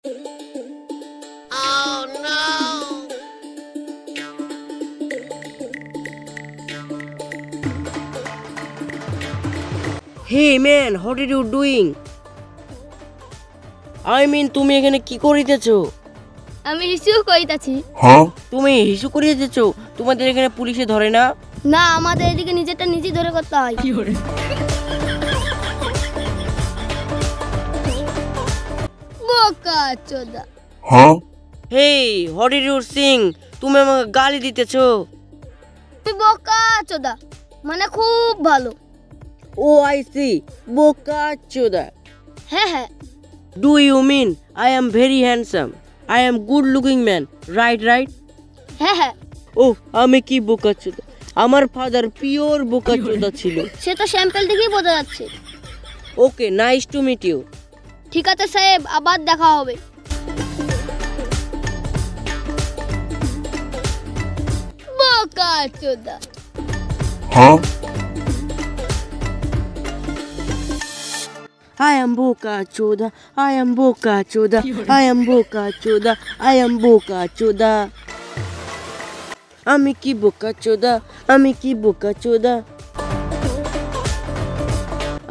Oh no! Hey man, what are you doing? I mean, তুমি এখানে কি করিতেছো? আমি হিসু কইতাছি। তুমি হিসু করিতেছো? তোমাদের এখানে পুলিশে ধরে না? না, আমাদের এদিকে নিজেরটা নিজে ধরে করতে হয়। বোকা চোদা। Hey, what are you saying? তুমি আমাকে গালি দিতেছো? তুই বোকা চোদা, মানে খুব ভালো। Oh, I see. বোকা চোদা। হ্যাঁ। Do you mean I am very handsome? I am good looking man, right? হ্যাঁ। Oh, আমি কি বোকা চোদা? আমার ফাদার পিওর বোকা চোদা ছিল। সে তো স্যাম্পল দেখেই বোঝা যাচ্ছে। Okay, nice to meet you. ঠিক আছে সাহেব, আবার দেখা হবে। বোকা চোদা। I am বোকা চোদা। I am বোকা চোদা। I am বোকা চোদা। I am বোকা চোদা। আমি কি বোকা চোদা? আমি কি বোকা চোদা?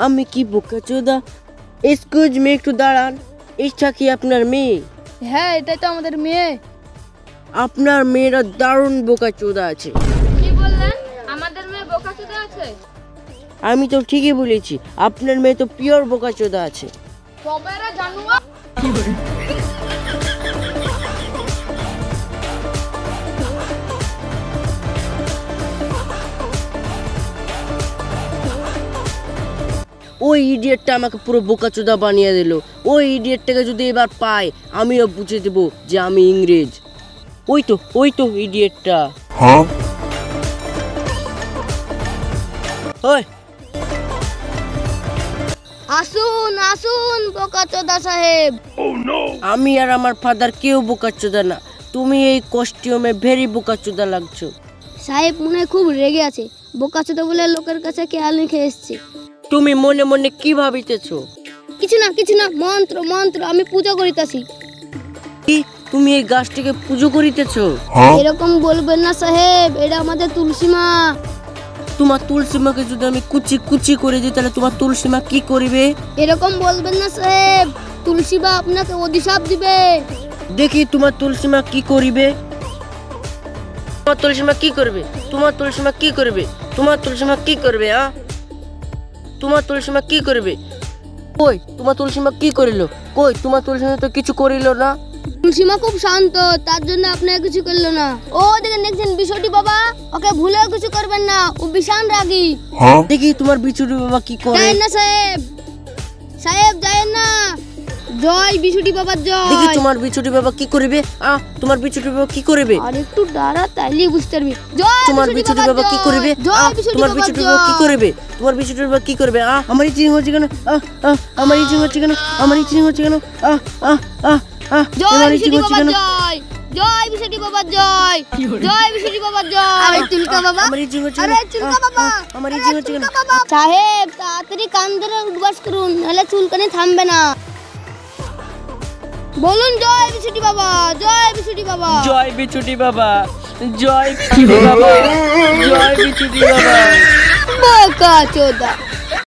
আমি কি বোকা চোদা? এক্সকিউজ মি, একটু দাঁড়ান। ইচ্ছা কি আপনার মেয়ে? হ্যাঁ, এটাই তো আমাদের মেয়ে। আপনার মেয়েরা দারুণ বোকা চোদা আছে। কি বললেন? আমাদের মেয়ে বোকা চোদা আছে? আমি তো ঠিকই বলেছি, আপনার মেয়ে তো পিওর বোকা চোদা আছে। সবাইরা জানুয়া। ওই ইডিয়েটটা আমাকে পুরো বোকাচোদা বানিয়ে দিল। ওই ইডিয়েটটাকে যদি এবার পাই, আমিও বুঝে দেব যে আমি ইংরেজ। ওই তো ইডিয়েটটা। ওই আসুন বোকাচোদা সাহেব। আমি আর আমার ফাদার কেউ বোকাচোদা না। তুমি এই কস্টিউমে ভেরি বোকাচোদা লাগছো। সাহেব মনে হয় খুব রেগে আছে, বোকাচোদা বলে লোকের কাছে কেয়াল লিখে এসছে। তুমি মনে মনে কি ভাবিতেছো? কিছু না, মন্ত্র আমি পূজা করিতেছি। কি, তুমি এই গাছটাকে পুজো করিতেছো? এরকম বলবেন না সাহেব, এটা আমাদের তুলসী মা। তোমার তুলসী মাকে যদি আমি কুচি করে দিই, তাহলে তোমার তুলসী মা কি করবে? এরকম বলবেন না সাহেব, তুলসী মা আপনাকে অভিশাপ দিবে। দেখি তোমার তুলসী মা কি করিবে। তোমার তুলসী মা কি করবে? তোমার তুলসী মা কি করবে? তোমার তুলসী মা কি করবে? তোমার তুলসী মা কি করবে? কই তোমার তুলসী মা কি করিল? কই তোমার তুলসী মা তো কিছু করিল না। তুলসী মা খুব শান্ত, তার জন্য আপনাকে কিছু করলো না। ও দেখেন বিছুটি বাবা, ওকে ভুলেও কিছু করবেন না, ও ভীষণ রাগী। দেখি তোমার বিছুটি বাবা কি করে। যায় না সাহেব যায় না। জয় বিছুটি বাবার জয়। দেখি তোমার বিছুটি বাবা কি করবে। তোমার বিছুটি বাবা কি করবে? আর একটু দাঁড়া, তাইলে বুঝতে পারবি। জয় তোমার বিছুটি বাবা কি করবে? তোমার বিছুটি বাবা কি করবে? তোমার বিছুটি বাবা কি করবে? আমার ইচিং হচ্ছে কেন? আমার ইচিং হচ্ছে কেন? আমার ইচিং হচ্ছে কেন? জয় বিছুটি বাবার জয়। জয় বিছুটি বাবার জয়। জয় বিছুটি বাবার জয়। আরে চুলকা বাবা, আমার ইচিং হচ্ছে কেন? আরে চুলকা বাবা, আমার ইচিং হচ্ছে কেন? সাহেব তাড়াতাড়ি কান ধরে উঠবাস করুন, নাহলে চুলকানি থামবে না। বলুন জয় বিছুটি বাবা, জয় বিছুটি বাবা, জয় বিছুটি বাবা, জয় বিছুটি বাবা, জয় বিছুটি বাবা। বোকা চোদা।